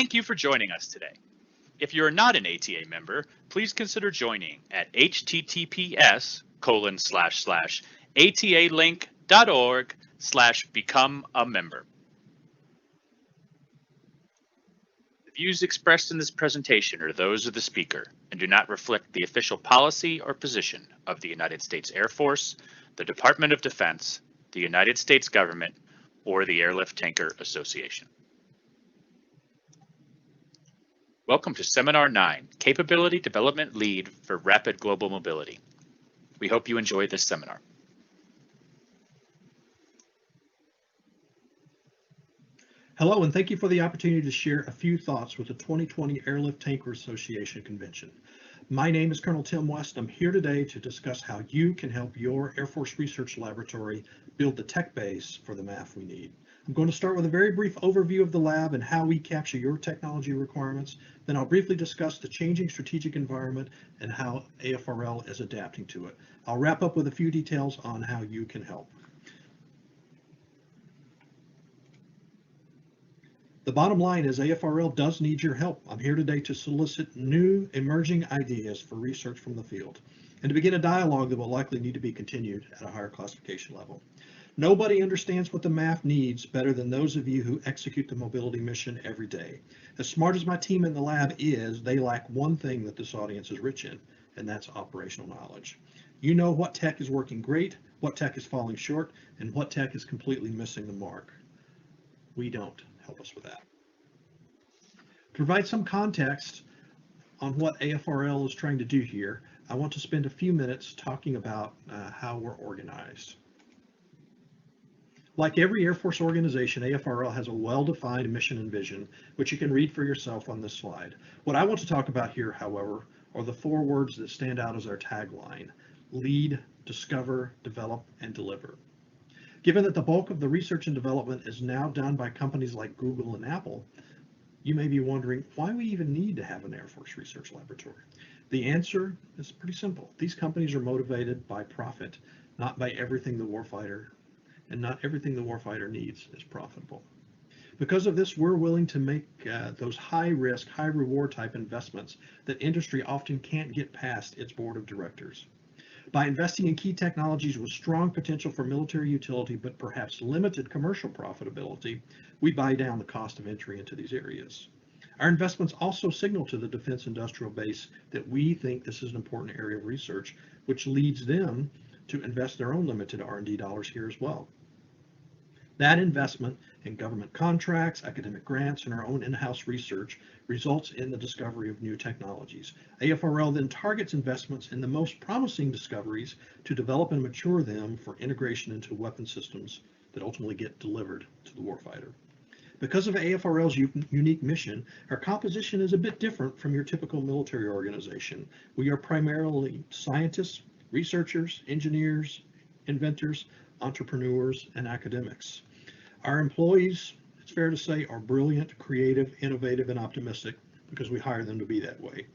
thank you for joining us today. If you are not an ATA member, please consider joining at https://atalink.org/become a member. The views expressed in this presentation are those of the speaker and do not reflect the official policy or position of the United States Air Force, the Department of Defense, the United States government, or the Airlift Tanker Association. Welcome to Seminar 9, Capability Development Lead for Rapid Global Mobility. We hope you enjoy this seminar. Hello, and thank you for the opportunity to share a few thoughts with the 2020 Airlift Tanker Association Convention. My name is Colonel Tim West. I'm here today to discuss how you can help your Air Force Research Laboratory build the tech base for the MAF we need. I'm going to start with a very brief overview of the lab and how we capture your technology requirements. Then I'll briefly discuss the changing strategic environment and how AFRL is adapting to it. I'll wrap up with a few details on how you can help. The bottom line is AFRL does need your help. I'm here today to solicit new emerging ideas for research from the field and to begin a dialogue that will likely need to be continued at a higher classification level. Nobody understands what the MAF needs better than those of you who execute the mobility mission every day. As smart as my team in the lab is, they lack one thing that this audience is rich in, and that's operational knowledge. You know what tech is working great, what tech is falling short, and what tech is completely missing the mark. We don't. Help us with that. To provide some context on what AFRL is trying to do here, I want to spend a few minutes talking about how we're organized. Like every Air Force organization, AFRL has a well-defined mission and vision, which you can read for yourself on this slide. What I want to talk about here, however, are the four words that stand out as our tagline: lead, discover, develop, and deliver. Given that the bulk of the research and development is now done by companies like Google and Apple, you may be wondering why we even need to have an Air Force Research Laboratory. The answer is pretty simple. These companies are motivated by profit, not by everything the warfighter, and not everything the warfighter needs is profitable. Because of this, we're willing to make those high-risk, high-reward type investments that industry often can't get past its board of directors. By investing in key technologies with strong potential for military utility, but perhaps limited commercial profitability, we buy down the cost of entry into these areas. Our investments also signal to the defense industrial base that we think this is an important area of research, which leads them to invest their own limited R&D dollars here as well. That investment in government contracts, academic grants, and our own in-house research results in the discovery of new technologies. AFRL then targets investments in the most promising discoveries to develop and mature them for integration into weapon systems that ultimately get delivered to the warfighter. Because of AFRL's unique mission, our composition is a bit different from your typical military organization. We are primarily scientists, researchers, engineers, inventors, entrepreneurs, and academics. Our employees, it's fair to say, are brilliant, creative, innovative, and optimistic because we hire them to be that way.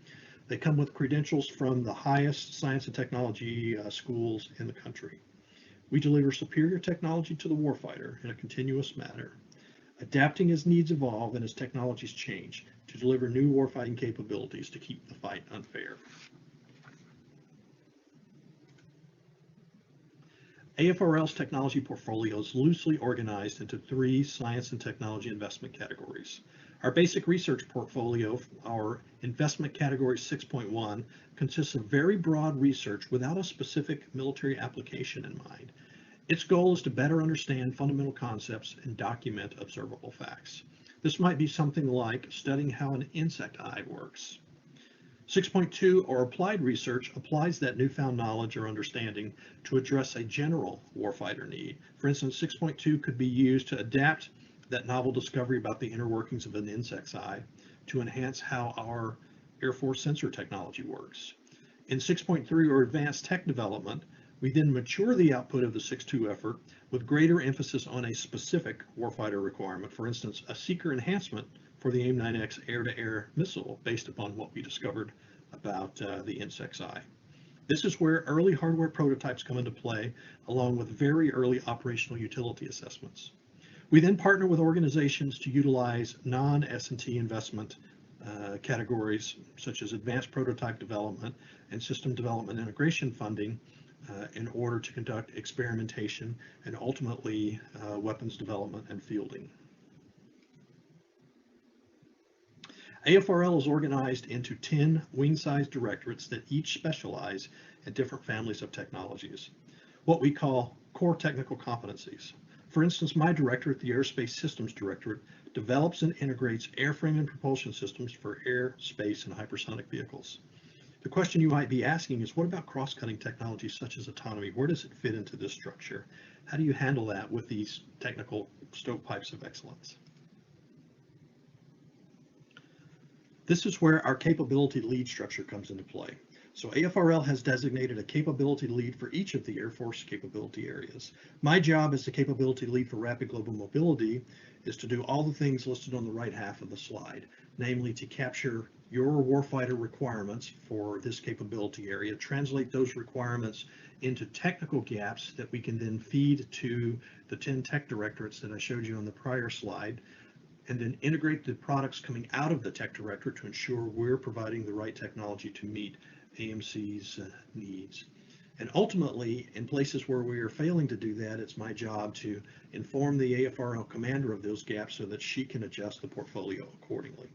They come with credentials from the highest science and technology schools in the country. We deliver superior technology to the warfighter in a continuous manner, adapting as needs evolve and as technologies change to deliver new warfighting capabilities to keep the fight unfair. AFRL's technology portfolio is loosely organized into three science and technology investment categories. Our basic research portfolio, our investment category 6.1, consists of very broad research without a specific military application in mind. Its goal is to better understand fundamental concepts and document observable facts. This might be something like studying how an insect eye works. 6.2, or applied research, applies that newfound knowledge or understanding to address a general warfighter need. For instance, 6.2 could be used to adapt that novel discovery about the inner workings of an insect's eye to enhance how our Air Force sensor technology works. In 6.3, or advanced tech development, we then mature the output of the 6.2 effort with greater emphasis on a specific warfighter requirement. For instance, a seeker enhancement for the AIM-9X air-to-air missile based upon what we discovered about the insect's eye. This is where early hardware prototypes come into play, along with very early operational utility assessments. We then partner with organizations to utilize non-S&T investment categories such as advanced prototype development and system development integration funding in order to conduct experimentation and ultimately weapons development and fielding. AFRL is organized into 10 wing-sized directorates that each specialize in different families of technologies, what we call core technical competencies. For instance, my directorate, the Aerospace Systems Directorate, develops and integrates airframe and propulsion systems for air, space, and hypersonic vehicles. The question you might be asking is, what about cross-cutting technologies such as autonomy? Where does it fit into this structure? How do you handle that with these technical stovepipes of excellence? This is where our capability lead structure comes into play. So AFRL has designated a capability lead for each of the Air Force capability areas. My job as the capability lead for rapid global mobility is to do all the things listed on the right half of the slide, namely to capture your warfighter requirements for this capability area, translate those requirements into technical gaps that we can then feed to the 10 tech directorates that I showed you on the prior slide, and then integrate the products coming out of the tech directorate to ensure we're providing the right technology to meet AMC's needs. And ultimately, in places where we are failing to do that, it's my job to inform the AFRL commander of those gaps so that she can adjust the portfolio accordingly.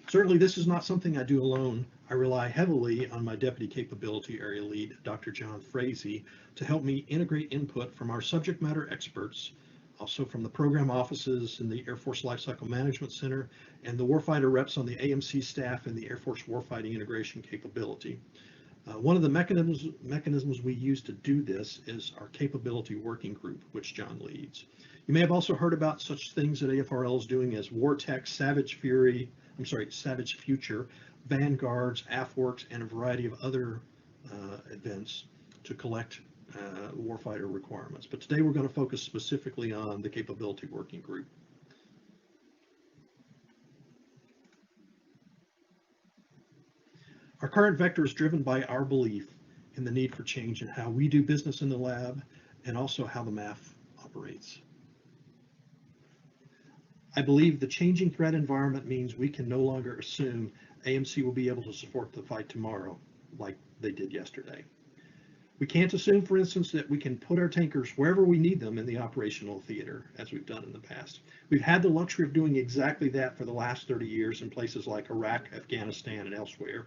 Certainly, this is not something I do alone. I rely heavily on my Deputy Capability Area Lead, Dr. John Frazee, to help me integrate input from our subject matter experts, also from the program offices in the Air Force Lifecycle Management Center, and the warfighter reps on the AMC staff and the Air Force Warfighting Integration Capability. One of the mechanisms we use to do this is our Capability Working Group, which John leads. You may have also heard about such things that AFRL is doing as Vortex, Savage Future, Vanguards, AFWorks, and a variety of other events to collect warfighter requirements. But today we're going to focus specifically on the Capability Working Group. Our current vector is driven by our belief in the need for change in how we do business in the lab and also how the MAF operates. I believe the changing threat environment means we can no longer assume AMC will be able to support the fight tomorrow like they did yesterday. We can't assume, for instance, that we can put our tankers wherever we need them in the operational theater, as we've done in the past. We've had the luxury of doing exactly that for the last 30 years in places like Iraq, Afghanistan, and elsewhere.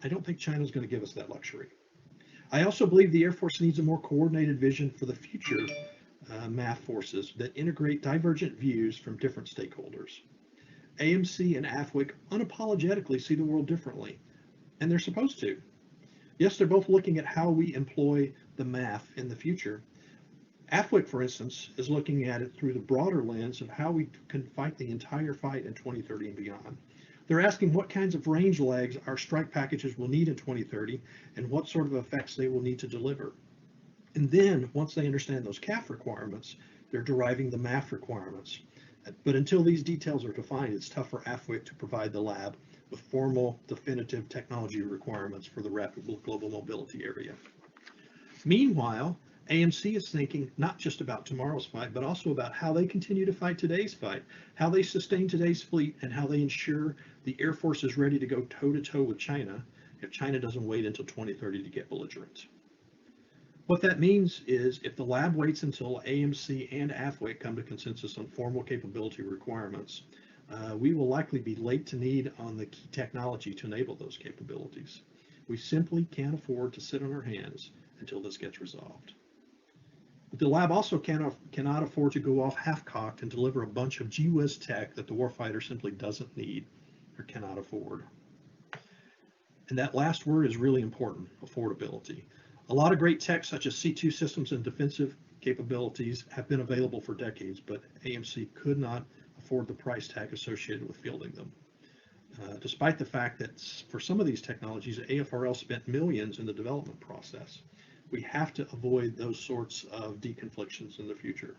I don't think China's going to give us that luxury. I also believe the Air Force needs a more coordinated vision for the future MAF forces that integrate divergent views from different stakeholders. AMC and AFWIC unapologetically see the world differently, and they're supposed to. Yes, they're both looking at how we employ the MAF in the future. AFWIC, for instance, is looking at it through the broader lens of how we can fight the entire fight in 2030 and beyond. They're asking what kinds of range lags our strike packages will need in 2030 and what sort of effects they will need to deliver. And then, once they understand those CAF requirements, they're deriving the MAF requirements. But until these details are defined, it's tough for AFWIC to provide the lab with formal, definitive technology requirements for the rapid global mobility area. Meanwhile, AMC is thinking not just about tomorrow's fight, but also about how they continue to fight today's fight, how they sustain today's fleet, and how they ensure the Air Force is ready to go toe-to-toe with China if China doesn't wait until 2030 to get belligerent. What that means is if the lab waits until AMC and AFWIC come to consensus on formal capability requirements, we will likely be late to need on the key technology to enable those capabilities. We simply can't afford to sit on our hands until this gets resolved. But the lab also cannot afford to go off half-cocked and deliver a bunch of gee-whiz tech that the warfighter simply doesn't need or cannot afford. And that last word is really important, affordability. A lot of great tech such as C2 systems and defensive capabilities have been available for decades, but AMC could not afford the price tag associated with fielding them. Despite the fact that for some of these technologies, AFRL spent millions in the development process. We have to avoid those sorts of deconflictions in the future.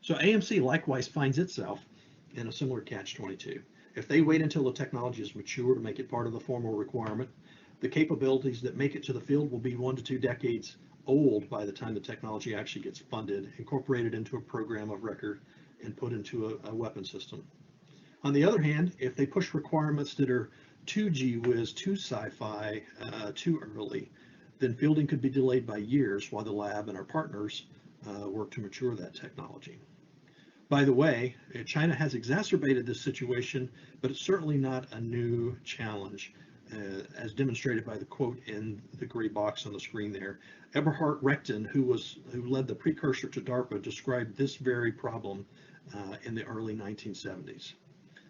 So AMC likewise finds itself in a similar catch-22. If they wait until the technology is mature to make it part of the formal requirement, The capabilities that make it to the field will be 1 to 2 decades old by the time the technology actually gets funded, incorporated into a program of record, and put into a weapon system. On the other hand, if they push requirements that are too gee whiz, too sci-fi, too early, then fielding could be delayed by years while the lab and our partners work to mature that technology. By the way, China has exacerbated this situation, but it's certainly not a new challenge, as demonstrated by the quote in the gray box on the screen there. Eberhard Rechten, who led the precursor to DARPA, described this very problem in the early 1970s.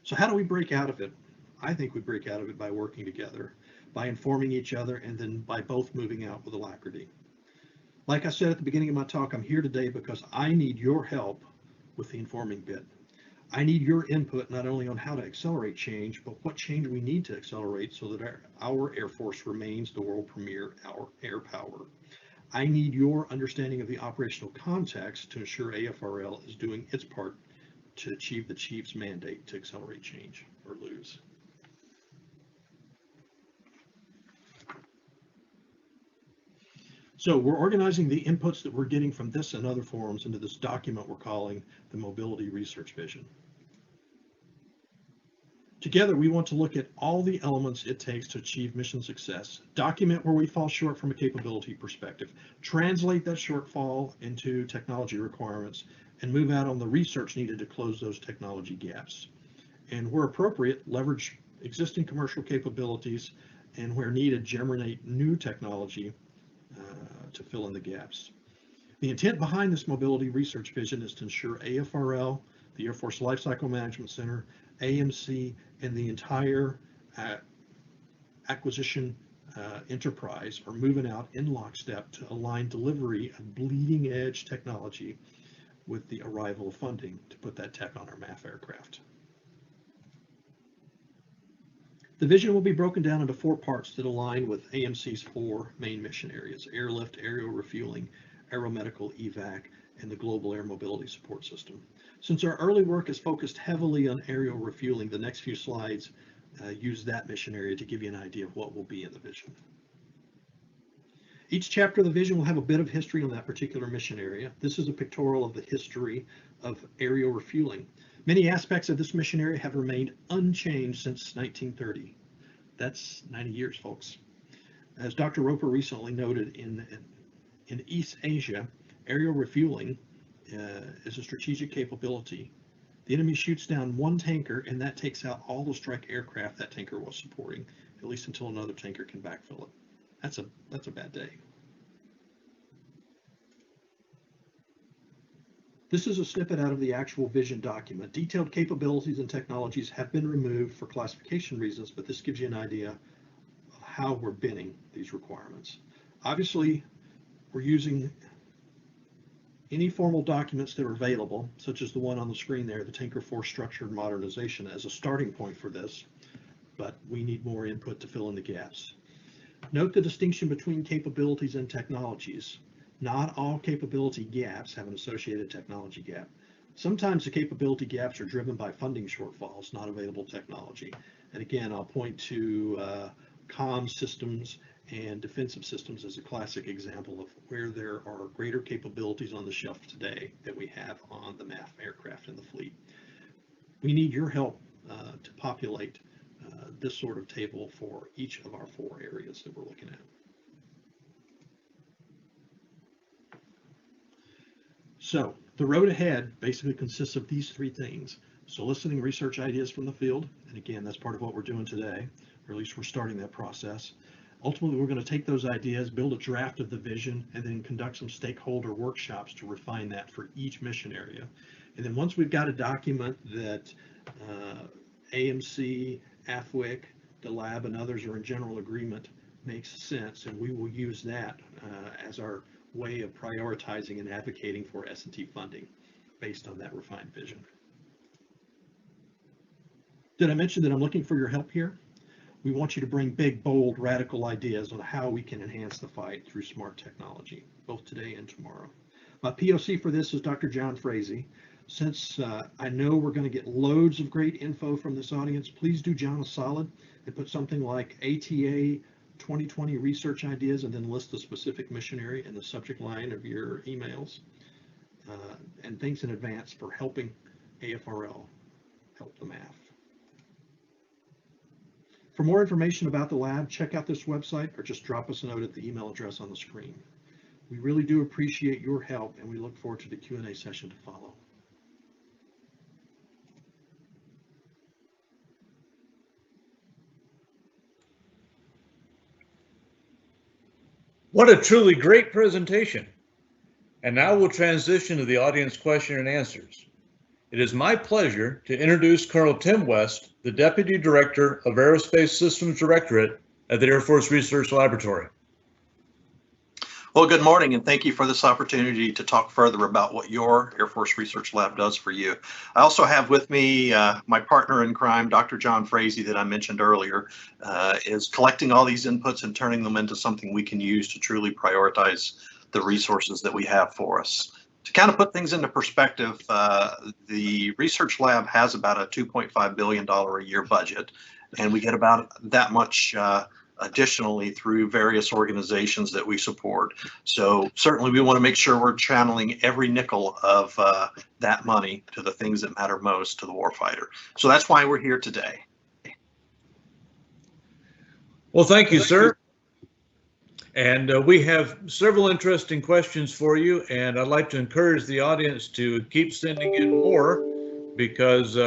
So how do we break out of it? I think we break out of it by working together, by informing each other, and then by both moving out with alacrity. Like I said at the beginning of my talk, I'm here today because I need your help with the informing bit. I need your input not only on how to accelerate change, but what change we need to accelerate so that our Air Force remains the world premier air power. I need your understanding of the operational context to ensure AFRL is doing its part to achieve the Chief's mandate to accelerate change or lose. So we're organizing the inputs that we're getting from this and other forums into this document we're calling the Mobility Research Vision. Together, we want to look at all the elements it takes to achieve mission success, document where we fall short from a capability perspective, translate that shortfall into technology requirements, and move out on the research needed to close those technology gaps. And where appropriate, leverage existing commercial capabilities, and where needed, germinate new technology to fill in the gaps. The intent behind this mobility research vision is to ensure AFRL, the Air Force Lifecycle Management Center, AMC, and the entire acquisition enterprise are moving out in lockstep to align delivery of bleeding edge technology with the arrival of funding to put that tech on our MAF aircraft. The vision will be broken down into 4 parts that align with AMC's 4 main mission areas: airlift, aerial refueling, aeromedical evac, and the global air mobility support system. Since our early work is focused heavily on aerial refueling, the next few slides use that mission area to give you an idea of what will be in the vision. Each chapter of the vision will have a bit of history on that particular mission area. This is a pictorial of the history of aerial refueling. Many aspects of this mission area have remained unchanged since 1930. That's 90 years, folks. As Dr. Roper recently noted, in East Asia, aerial refueling is a strategic capability. The enemy shoots down one tanker, and that takes out all the strike aircraft that tanker was supporting, at least until another tanker can backfill it. That's a bad day. This is a snippet out of the actual vision document. Detailed capabilities and technologies have been removed for classification reasons, but this gives you an idea of how we're binning these requirements. Obviously, we're using any formal documents that are available, such as the one on the screen there, the Tanker Force Structure and Modernization, as a starting point for this, but we need more input to fill in the gaps. Note the distinction between capabilities and technologies. Not all capability gaps have an associated technology gap. Sometimes the capability gaps are driven by funding shortfalls, not available technology. And again, I'll point to comm systems and defensive systems as a classic example of where there are greater capabilities on the shelf today that we have on the MAF aircraft in the fleet. We need your help to populate this sort of table for each of our 4 areas that we're looking at. So the road ahead basically consists of these 3 things: soliciting research ideas from the field, and again, that's part of what we're doing today, or at least we're starting that process. Ultimately, we're going to take those ideas, build a draft of the vision, and then conduct some stakeholder workshops to refine that for each mission area. And then once we've got a document that AMC, AFWIC, the lab, and others are in general agreement makes sense, and we will use that as our way of prioritizing and advocating for S&T funding based on that refined vision. Did I mention that I'm looking for your help here? We want you to bring big, bold, radical ideas on how we can enhance the fight through smart technology, both today and tomorrow. My POC for this is Dr. John Frazee. Since I know we're going to get loads of great info from this audience, please do John a solid and put something like ATA 2020 research ideas and then list the specific mission area in the subject line of your emails. And thanks in advance for helping AFRL help the math. For more information about the lab, check out this website or just drop us a note at the email address on the screen. We really do appreciate your help, and we look forward to the Q&A session to follow. What a truly great presentation. And now we'll transition to the audience question and answers. It is my pleasure to introduce Colonel Tim West, the Deputy Director of Aerospace Systems Directorate at the Air Force Research Laboratory. Well, good morning, and thank you for this opportunity to talk further about what your Air Force Research Lab does for you. I also have with me my partner in crime, Dr. John Frazee, that I mentioned earlier, is collecting all these inputs and turning them into something we can use to truly prioritize the resources that we have for us. To kind of put things into perspective, the research lab has about a $2.5 billion a year budget, and we get about that much additionally through various organizations that we support. So certainly we want to make sure we're channeling every nickel of that money to the things that matter most to the warfighter. So that's why we're here today. Well, thank you, sir. And we have several interesting questions for you, and I'd like to encourage the audience to keep sending in more because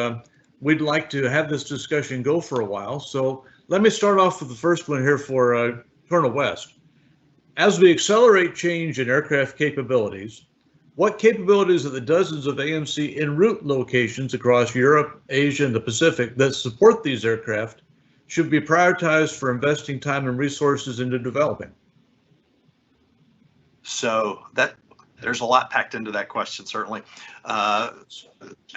we'd like to have this discussion go for a while. So let me start off with the first one here for Colonel West. As we accelerate change in aircraft capabilities, what capabilities of the dozens of AMC en route locations across Europe, Asia, and the Pacific that support these aircraft should be prioritized for investing time and resources into developing? So there's a lot packed into that question, certainly. I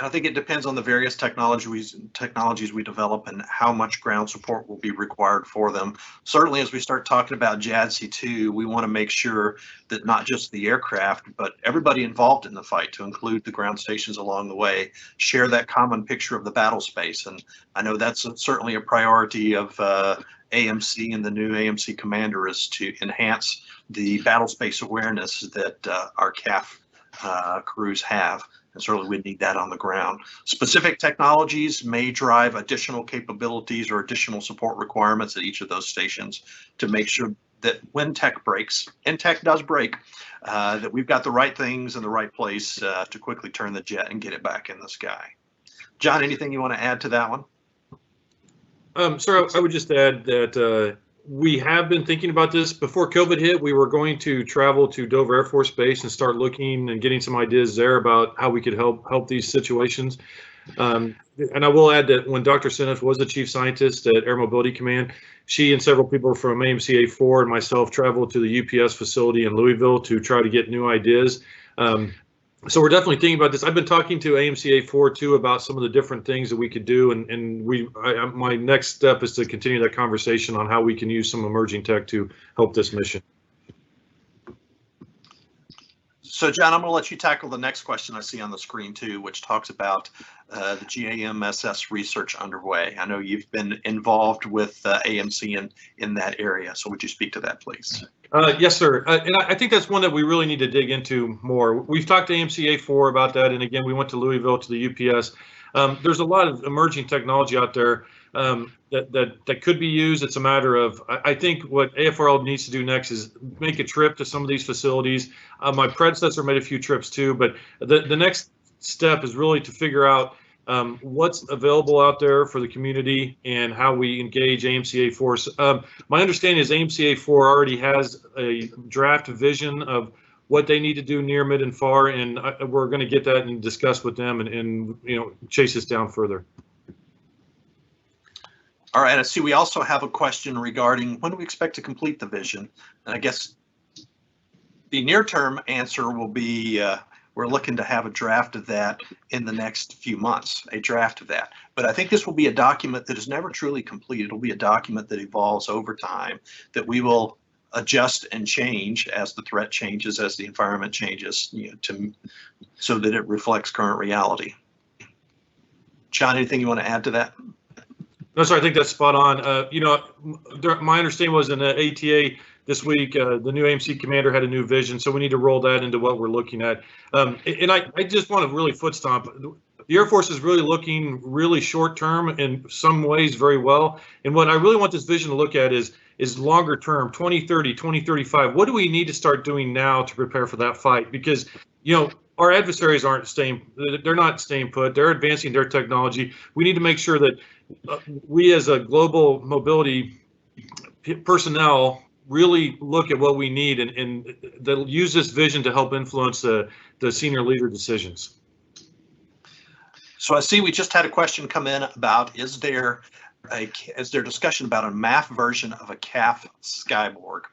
think it depends on the various technologies we develop and how much ground support will be required for them. Certainly, as we start talking about JADC2, we want to make sure that not just the aircraft, but everybody involved in the fight, to include the ground stations along the way, share that common picture of the battle space. And I know that's certainly a priority of AMC and the new AMC Commander, is to enhance the battle space awareness that our CAF crews have. And certainly we need that on the ground. Specific technologies may drive additional capabilities or additional support requirements at each of those stations to make sure that when tech breaks, and tech does break, that we've got the right things in the right place to quickly turn the jet and get it back in the sky. John, anything you want to add to that one? Sir, I would just add that we have been thinking about this. Before COVID hit, we were going to travel to Dover Air Force Base and start looking and getting some ideas there about how we could help these situations. And I will add that when Dr. Seneff was the chief scientist at Air Mobility Command, she and several people from AMC A4 and myself traveled to the UPS facility in Louisville to try to get new ideas. So we're definitely thinking about this. I've been talking to AMC A4 too about some of the different things that we could do, and my next step is to continue that conversation on how we can use some emerging tech to help this mission. So John, I'm going to let you tackle the next question I see on the screen too, which talks about the GAMSS research underway. I know you've been involved with AMC in that area, so would you speak to that, please? Yes, sir. And I think that's one that we really need to dig into more. We've talked to AMC A4 about that, and again, we went to Louisville to the UPS. There's a lot of emerging technology out there that could be used. It's a matter of, I think what AFRL needs to do next is make a trip to some of these facilities. My predecessor made a few trips too, but the next step is really to figure out what's available out there for the community and how we engage AMC A4. My understanding is AMC A4 already has a draft vision of what they need to do near, mid, and far, and we're going to get that and discuss with them and chase this down further. All right, I see we also have a question regarding when do we expect to complete the vision? And I guess the near-term answer will be we're looking to have a draft of that in the next few months, a draft of that. But I think this will be a document that is never truly complete. It'll be a document that evolves over time, that we will adjust and change as the threat changes, as the environment changes, so that it reflects current reality. John, anything you want to add to that? No, sorry, I think that's spot on. My understanding was in the ATA this week, the new AMC commander had a new vision, so we need to roll that into what we're looking at. And I just want to really foot stomp. The Air Force is really looking really short term in some ways very well. And what I really want this vision to look at is longer term, 2030, 2035. What do we need to start doing now to prepare for that fight? Because, our adversaries they're not staying put. They're advancing their technology. We need to make sure that we as a global mobility personnel really look at what we need and they'll use this vision to help influence the senior leader decisions. So I see we just had a question come in about, is there discussion about a MAF version of a CAF Skyborg?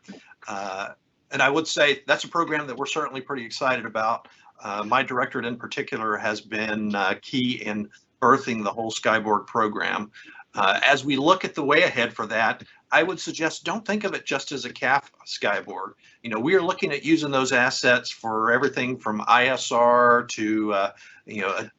And I would say that's a program that we're certainly pretty excited about. My directorate in particular has been key in birthing the whole Skyborg program. As we look at the way ahead for that, I would suggest don't think of it just as a CAF Skyborg. We are looking at using those assets for everything from ISR to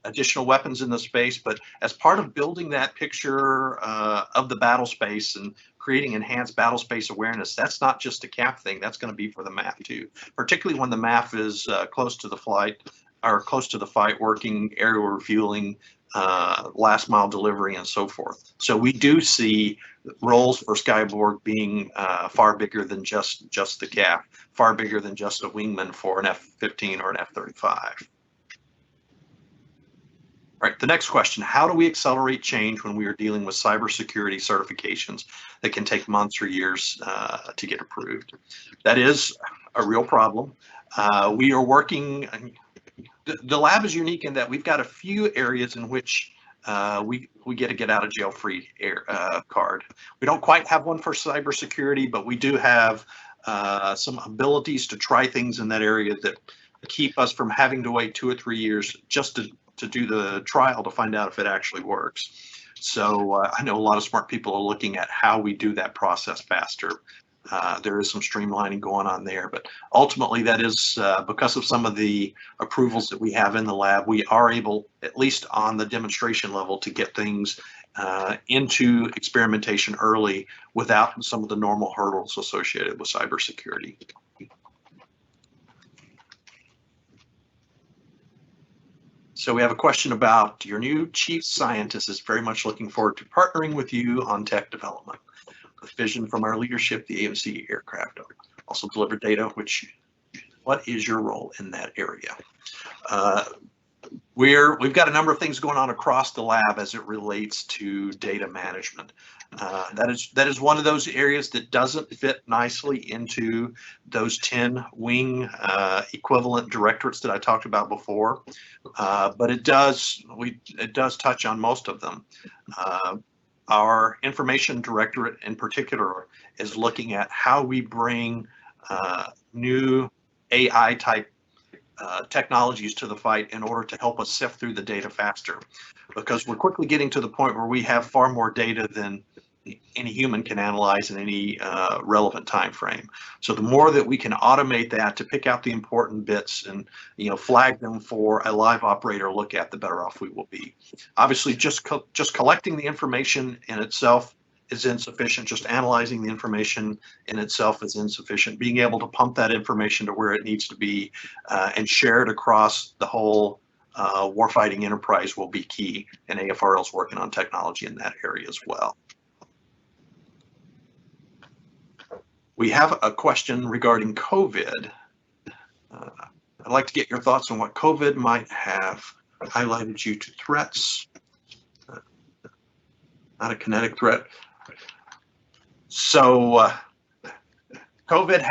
additional weapons in the space. But as part of building that picture of the battle space and creating enhanced battle space awareness, that's not just a CAF thing. That's going to be for the MAF too, particularly when the MAF is close to the flight or close to the fight, working aerial refueling, last mile delivery, and so forth. So we do see roles for Skyborg being far bigger than just the CAF, far bigger than just a wingman for an F-15 or an F-35. All right, the next question, how do we accelerate change when we are dealing with cybersecurity certifications that can take months or years to get approved? That is a real problem. We are working, the lab is unique in that we've got a few areas in which we get a get out of jail free card. We don't quite have one for cybersecurity, but we do have some abilities to try things in that area that keep us from having to wait 2 or 3 years just to do the trial to find out if it actually works. So I know a lot of smart people are looking at how we do that process faster. There is some streamlining going on there, but ultimately that is because of some of the approvals that we have in the lab, we are able, at least on the demonstration level, to get things into experimentation early without some of the normal hurdles associated with cybersecurity. So we have a question about your new chief scientist is very much looking forward to partnering with you on tech development. With vision from our leadership, the AMC aircraft also deliver data, what is your role in that area? We've got a number of things going on across the lab as it relates to data management. That is one of those areas that doesn't fit nicely into those 10 wing equivalent directorates that I talked about before, but it does touch on most of them. Our information directorate in particular is looking at how we bring new AI type technologies to the fight in order to help us sift through the data faster, because we're quickly getting to the point where we have far more data than any human can analyze in any relevant time frame. So the more that we can automate that to pick out the important bits and flag them for a live operator look at, the better off we will be. Obviously, just collecting the information in itself is insufficient. Just analyzing the information in itself is insufficient. Being able to pump that information to where it needs to be and share it across the whole warfighting enterprise will be key, and AFRL is working on technology in that area as well. We have a question regarding COVID. I'd like to get your thoughts on what COVID might have highlighted you to threats. Not a kinetic threat. So COVID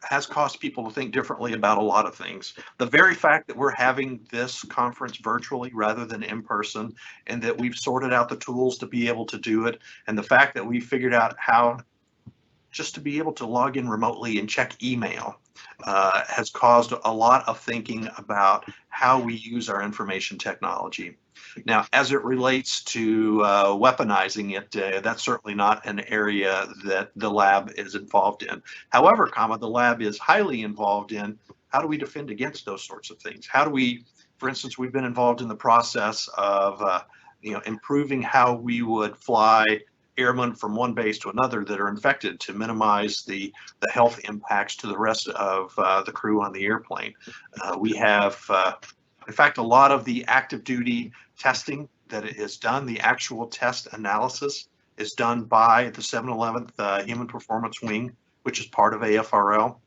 has caused people to think differently about a lot of things. The very fact that we're having this conference virtually rather than in person, and that we've sorted out the tools to be able to do it, and the fact that we figured out how just to be able to log in remotely and check email has caused a lot of thinking about how we use our information technology. Now, as it relates to weaponizing it, that's certainly not an area that the lab is involved in. However, the lab is highly involved in how do we defend against those sorts of things? How do we, for instance, we've been involved in the process of improving how we would fly airmen from one base to another that are infected to minimize the health impacts to the rest of the crew on the airplane. We have, in fact, a lot of the active duty testing that is done, the actual test analysis is done by the 711th Human Performance Wing, which is part of AFRL.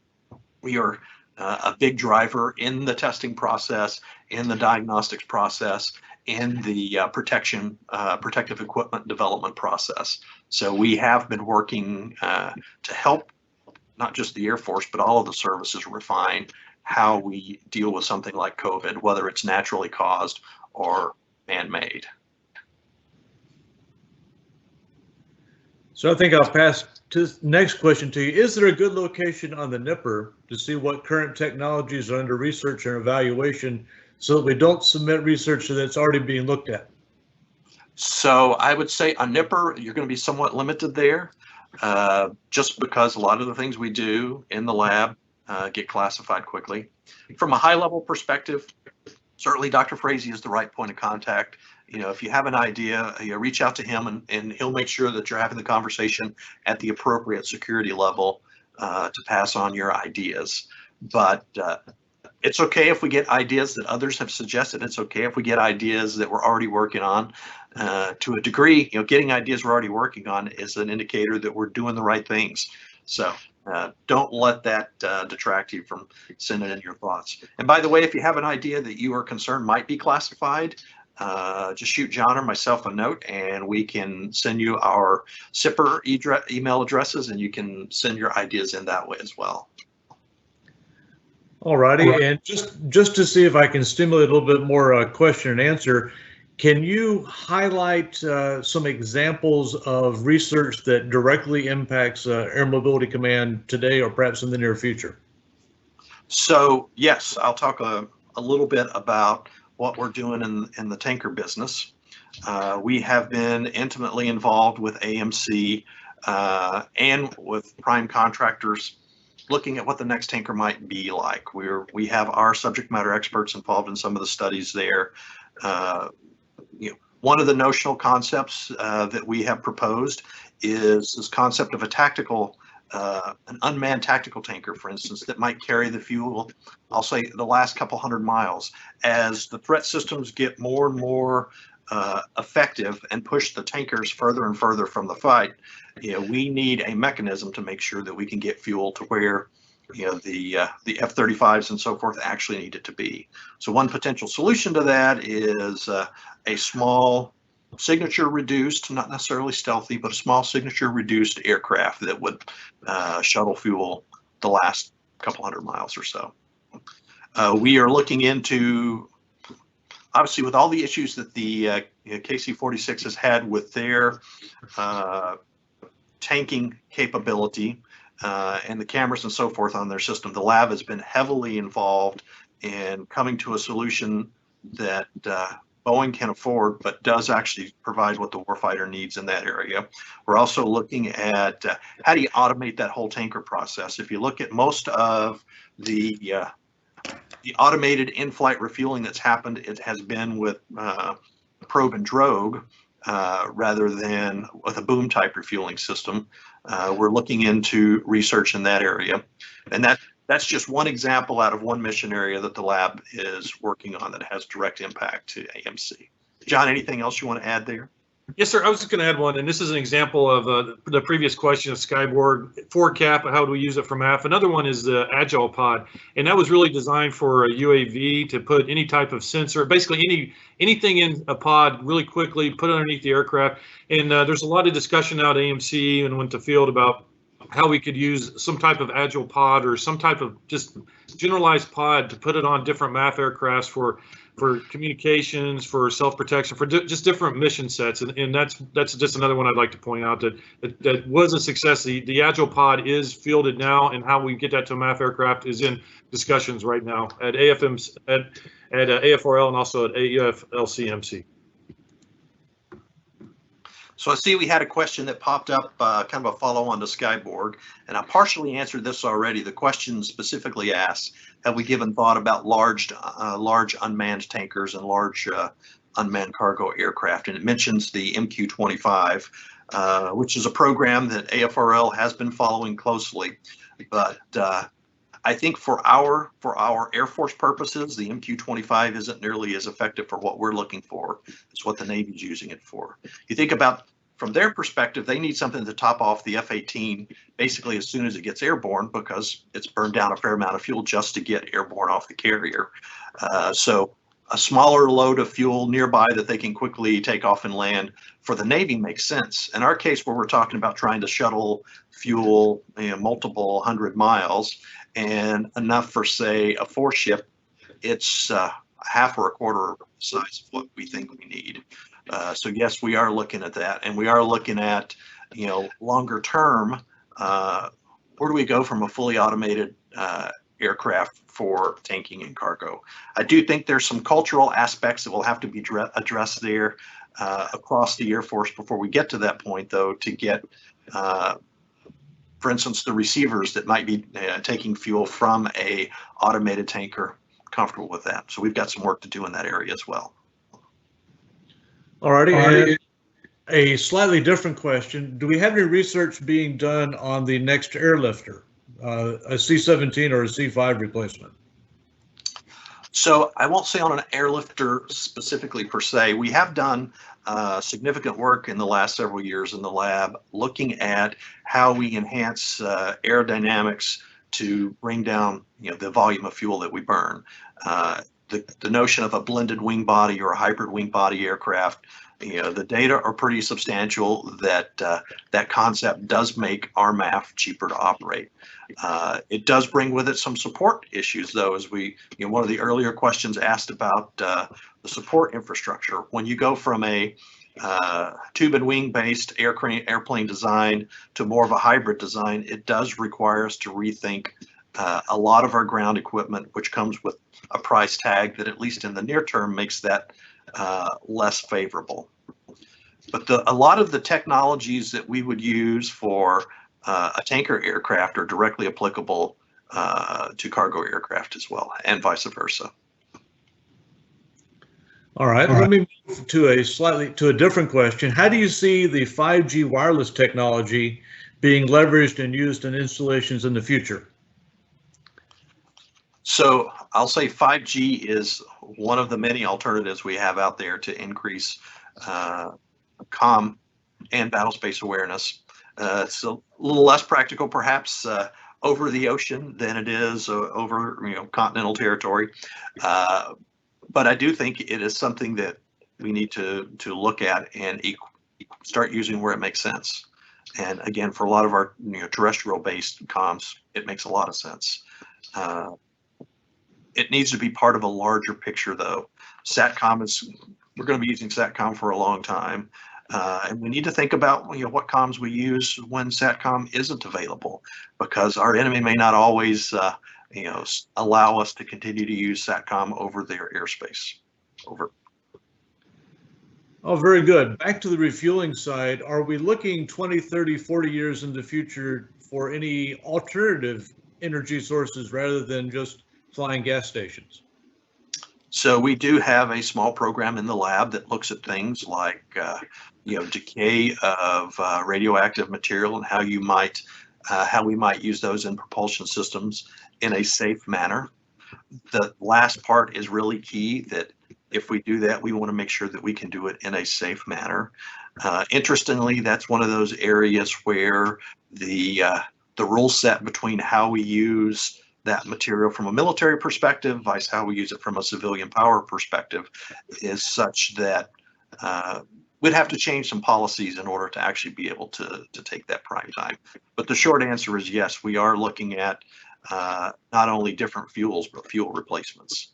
We are a big driver in the testing process, in the diagnostics process, in the protective equipment development process. So we have been working to help not just the Air Force, but all of the services refine how we deal with something like COVID, whether it's naturally caused or man-made. So I think I'll pass to the next question to you. Is there a good location on the Nipper to see what current technologies are under research and evaluation so that we don't submit research that's already being looked at? So I would say on Nipper, you're going to be somewhat limited there, just because a lot of the things we do in the lab get classified quickly. From a high level perspective, certainly Dr. Frazee is the right point of contact. You know, if you have an idea, you reach out to him and he'll make sure that you're having the conversation at the appropriate security level to pass on your ideas. But it's okay if we get ideas that others have suggested. It's okay if we get ideas that we're already working on. To a degree, you know, getting ideas we're already working on is an indicator that we're doing the right things. So don't let that detract you from sending in your thoughts. And by the way, if you have an idea that you are concerned might be classified, just shoot John or myself a note and we can send you our SIPR email addresses and you can send your ideas in that way as well. All righty, and just to see if I can stimulate a little bit more question and answer, can you highlight some examples of research that directly impacts Air Mobility Command today or perhaps in the near future? So yes, I'll talk a little bit about what we're doing in the tanker business. We have been intimately involved with AMC and with prime contractors looking at what the next tanker might be like. We have our subject matter experts involved in some of the studies there. You know, one of the notional concepts that we have proposed is this concept of a tactical, an unmanned tactical tanker, for instance, that might carry the fuel, I'll say the last couple hundred miles. As the threat systems get more and more effective and push the tankers further and further from the fight, you know, we need a mechanism to make sure that we can get fuel to where, you know, the F-35s and so forth actually need it to be. So one potential solution to that is a small signature reduced, not necessarily stealthy, but a small signature reduced aircraft that would shuttle fuel the last couple hundred miles or so. We are looking into, obviously, with all the issues that the KC-46 has had with their tanking capability and the cameras and so forth on their system, the lab has been heavily involved in coming to a solution that Boeing can afford, but does actually provide what the warfighter needs in that area. We're also looking at how do you automate that whole tanker process. If you look at most of the automated in-flight refueling that's happened, it has been with probe and drogue rather than with a boom type refueling system. We're looking into research in that area, and that's just one example out of one mission area that the lab is working on that has direct impact to AMC. John, anything else you want to add there? Yes, sir. I was just going to add one, and this is an example of the previous question of Skyborg forward cap. How do we use it for MAF? Another one is the Agile Pod, and that was really designed for a UAV to put any type of sensor, basically anything in a pod really quickly, put it underneath the aircraft. And there's a lot of discussion now at AMC and went to field about how we could use some type of Agile Pod or some type of just generalized pod to put it on different MAF aircrafts for communications, for self-protection, for just different mission sets. And that's just another one I'd like to point out that was a success. The Agile Pod is fielded now, and how we get that to a MAF aircraft is in discussions right now at AFRL and also at AFL-CMC. So I see we had a question that popped up, kind of a follow-on to Skyborg, and I partially answered this already. The question specifically asks, have we given thought about large unmanned tankers and large unmanned cargo aircraft? And it mentions the MQ-25. which is a program that AFRL has been following closely. But I think for our Air Force purposes, the MQ-25 isn't nearly as effective for what we're looking for. It's what the Navy's using it for. You think about, from their perspective, they need something to top off the F-18 basically as soon as it gets airborne, because it's burned down a fair amount of fuel just to get airborne off the carrier. So a smaller load of fuel nearby that they can quickly take off and land for the Navy makes sense. In our case, where we're talking about trying to shuttle fuel, multiple 100 miles, and enough for, say, a 4-ship, it's half or a quarter size of what we think we need. So yes, we are looking at that, and we are looking at, longer term, where do we go from a fully automated aircraft for tanking and cargo? I do think there's some cultural aspects that will have to be addressed there across the Air Force before we get to that point, though, to get, for instance, the receivers that might be taking fuel from a automated tanker comfortable with that. So we've got some work to do in that area as well. All righty. A slightly different question. Do we have any research being done on the next airlifter, a C-17 or a C-5 replacement? So I won't say on an airlifter specifically per se. We have done significant work in the last several years in the lab looking at how we enhance aerodynamics to bring down the volume of fuel that we burn. The notion of a blended wing body or a hybrid wing body aircraft, the data are pretty substantial that that concept does make RMAF cheaper to operate. It does bring with it some support issues, though, as we, one of the earlier questions asked about the support infrastructure. When you go from a tube and wing based airplane design to more of a hybrid design, it does require us to rethink a lot of our ground equipment, which comes with a price tag that, at least in the near term, makes that less favorable. But a lot of the technologies that we would use for a tanker aircraft are directly applicable to cargo aircraft as well, and vice versa. All right, let me move to a different question. How do you see the 5G wireless technology being leveraged and used in installations in the future? So I'll say 5G is one of the many alternatives we have out there to increase comm and battle space awareness. It's a little less practical, perhaps, over the ocean than it is over continental territory. But I do think it is something that we need to look at and start using where it makes sense. And again, for a lot of our terrestrial-based comms, it makes a lot of sense. It needs to be part of a larger picture, though. SATCOM we're going to be using SATCOM for a long time. And we need to think about what comms we use when SATCOM isn't available, because our enemy may not always allow us to continue to use SATCOM over their airspace. Over. Oh, very good. Back to the refueling side, are we looking 20, 30, 40 years in the future for any alternative energy sources rather than just flying gas stations? So we do have a small program in the lab that looks at things like decay of radioactive material and how we might use those in propulsion systems in a safe manner. The last part is really key, that if we do that, we want to make sure that we can do it in a safe manner. Interestingly, that's one of those areas where the rule set between how we use that material from a military perspective versus how we use it from a civilian power perspective is such that we'd have to change some policies in order to actually be able to take that prime time. But the short answer is yes, we are looking at not only different fuels, but fuel replacements.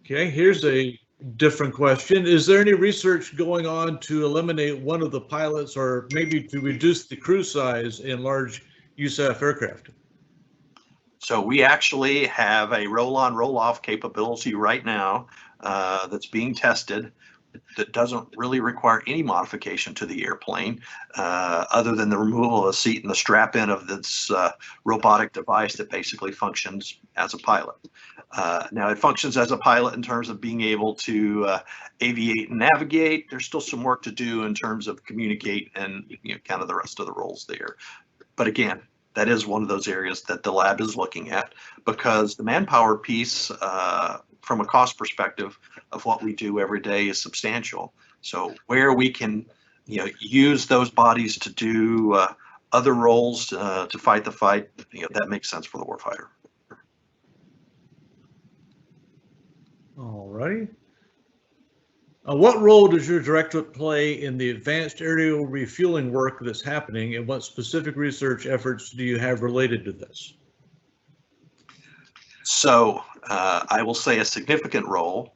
Okay, here's a different question. Is there any research going on to eliminate one of the pilots, or maybe to reduce the crew size in large USAF aircraft? So we actually have a roll-on, roll-off capability right now that's being tested that doesn't really require any modification to the airplane other than the removal of a seat and the strap-in of this robotic device that basically functions as a pilot. Now it functions as a pilot in terms of being able to aviate and navigate. There's still some work to do in terms of communicate and kind of the rest of the roles there. But again, that is one of those areas that the lab is looking at, because the manpower piece from a cost perspective of what we do every day is substantial. So where we can use those bodies to do other roles to fight the fight, that makes sense for the warfighter. All righty. What role does your directorate play in the advanced aerial refueling work that's happening, and what specific research efforts do you have related to this? So I will say a significant role.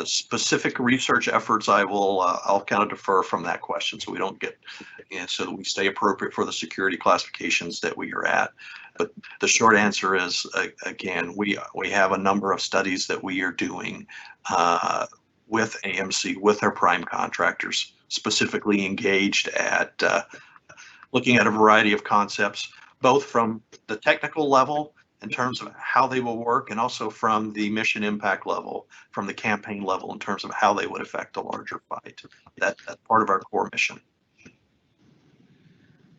Specific research efforts, I'll kind of defer from that question, so we don't get, so that we stay appropriate for the security classifications that we are at. But the short answer is, again, we have a number of studies that we are doing with AMC, with our prime contractors, specifically engaged at looking at a variety of concepts, both from the technical level in terms of how they will work, and also from the mission impact level, from the campaign level in terms of how they would affect the larger fight. That's part of our core mission.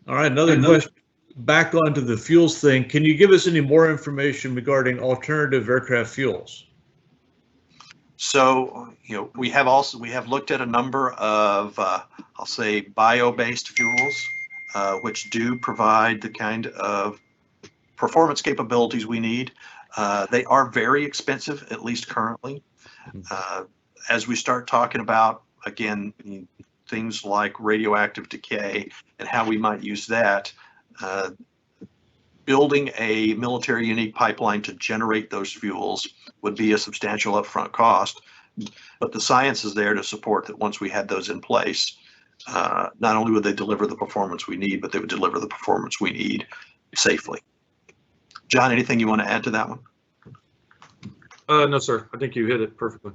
All right, another question. Back onto the fuels thing. Can you give us any more information regarding alternative aircraft fuels? So, we have looked at a number of, I'll say, bio-based fuels, which do provide the kind of performance capabilities we need. They are very expensive, at least currently. As we start talking about, again, things like radioactive decay and how we might use that, building a military unique pipeline to generate those fuels would be a substantial upfront cost, but the science is there to support that. Once we had those in place, not only would they deliver the performance we need, but they would deliver the performance we need safely. John, anything you want to add to that one? No, sir. I think you hit it perfectly.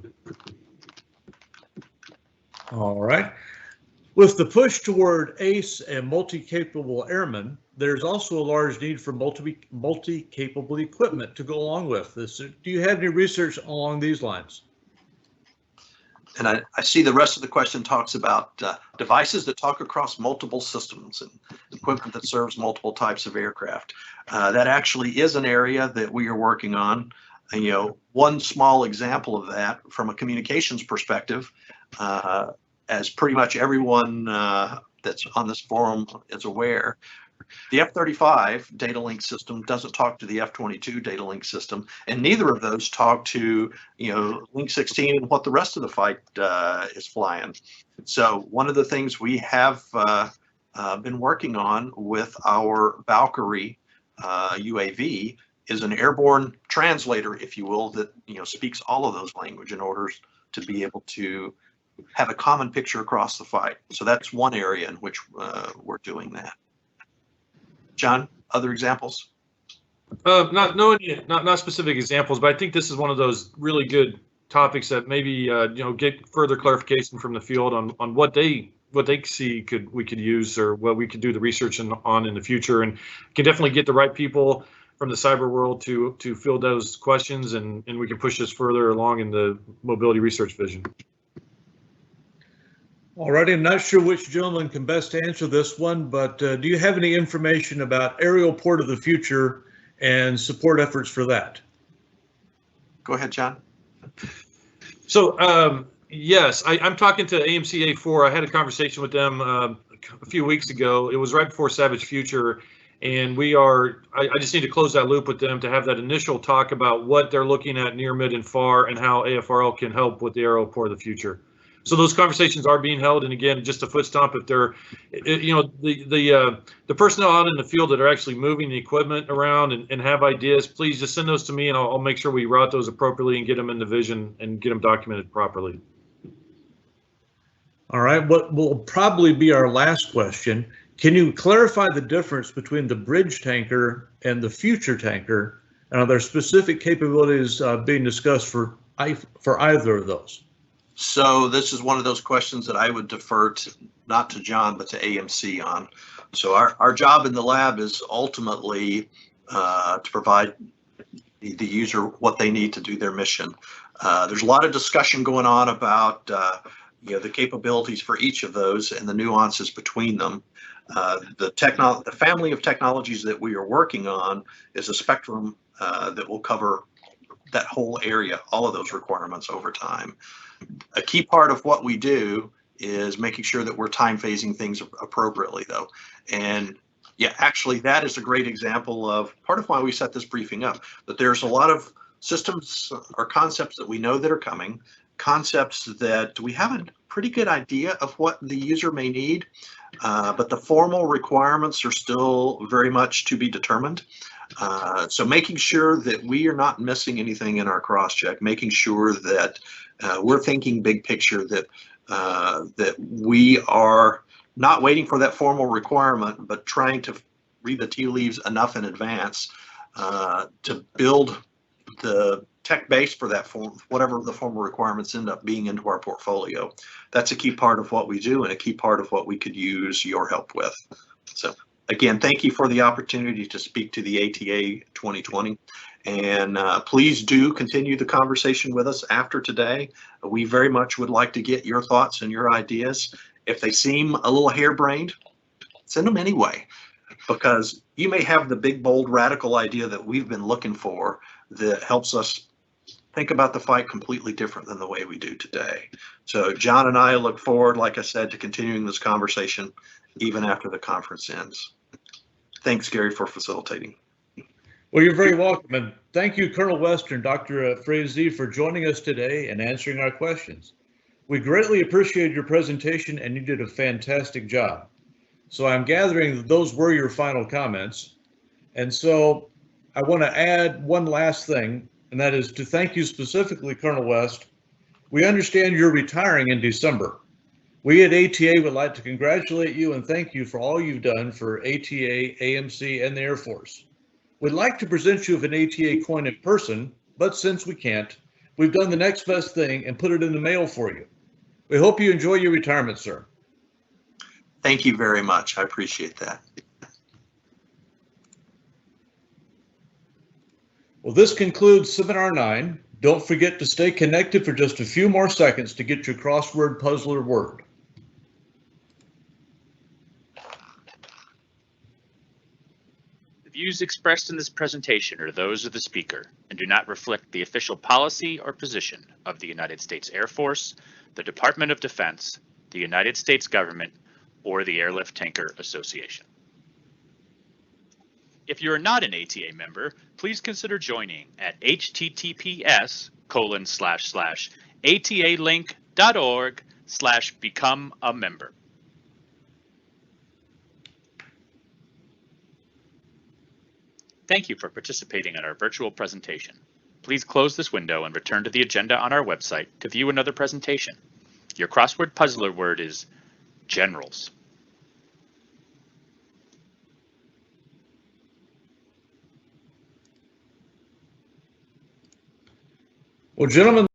All right. With the push toward ACE and multi-capable airmen, there's also a large need for multi-capable equipment to go along with this. Do you have any research along these lines? And I see the rest of the question talks about devices that talk across multiple systems and equipment that serves multiple types of aircraft. That actually is an area that we are working on. And, one small example of that from a communications perspective, as pretty much everyone that's on this forum is aware, the F-35 data link system doesn't talk to the F-22 data link system, and neither of those talk to Link 16 and what the rest of the fight is flying. So one of the things we have been working on with our Valkyrie UAV is an airborne translator, if you will, that speaks all of those language in order to be able to have a common picture across the fight. So that's one area in which we're doing that. John, other examples? Not specific examples, but I think this is one of those really good topics that maybe get further clarification from the field on what they see we could use, or what we could do the research on in the future, and can definitely get the right people from the cyber world to field those questions, and we can push this further along in the mobility research vision. All righty, I'm not sure which gentleman can best answer this one, but do you have any information about aerial port of the future and support efforts for that? Go ahead, John. So yes, I'm talking to AMC A4. I had a conversation with them a few weeks ago. It was right before Savage Future, and I just need to close that loop with them to have that initial talk about what they're looking at near, mid, and far, and how AFRL can help with the aerial port of the future. So those conversations are being held, and again, just a foot stomp, if they're, the personnel out in the field that are actually moving the equipment around and have ideas, please just send those to me, and I'll make sure we route those appropriately and get them in the vision and get them documented properly. All right, what will probably be our last question. Can you clarify the difference between the bridge tanker and the future tanker, and are there specific capabilities being discussed for either of those? So this is one of those questions that I would defer to, not to John, but to AMC on. So our job in the lab is ultimately to provide the user what they need to do their mission. There's a lot of discussion going on about the capabilities for each of those and the nuances between them. The family of technologies that we are working on is a spectrum that will cover that whole area, all of those requirements over time. A key part of what we do is making sure that we're time phasing things appropriately, though. And yeah, actually, that is a great example of part of why we set this briefing up, that there's a lot of systems or concepts that we know that are coming, concepts that we have a pretty good idea of what the user may need, but the formal requirements are still very much to be determined. So making sure that we are not missing anything in our cross-check, making sure that we're thinking big picture, that that we are not waiting for that formal requirement, but trying to read the tea leaves enough in advance to build the tech base for that form, whatever the formal requirements end up being, into our portfolio. That's a key part of what we do and a key part of what we could use your help with. So again, thank you for the opportunity to speak to the ATA 2020. And please do continue the conversation with us after today. We very much would like to get your thoughts and your ideas. If they seem a little harebrained, send them anyway, because you may have the big, bold, radical idea that we've been looking for that helps us think about the fight completely different than the way we do today. So John and I look forward, like I said, to continuing this conversation even after the conference ends. Thanks, Gary, for facilitating. Well, you're very welcome. And thank you, Colonel West and Dr. Frazee, for joining us today and answering our questions. We greatly appreciate your presentation, and you did a fantastic job. So I'm gathering that those were your final comments. And so I want to add one last thing, and that is to thank you specifically, Colonel West. We understand you're retiring in December. We at ATA would like to congratulate you and thank you for all you've done for ATA, AMC, and the Air Force. We'd like to present you with an ATA coin in person, but since we can't, we've done the next best thing and put it in the mail for you. We hope you enjoy your retirement, sir. Thank you very much. I appreciate that. Well, this concludes Seminar 9. Don't forget to stay connected for just a few more seconds to get your crossword puzzler word. The views expressed in this presentation are those of the speaker and do not reflect the official policy or position of the United States Air Force, the Department of Defense, the United States government, or the Airlift Tanker Association. If you are not an ATA member, please consider joining at https://atalink.org/become-a-member. Thank you for participating in our virtual presentation. Please close this window and return to the agenda on our website to view another presentation. Your crossword puzzler word is generals. Well, gentlemen,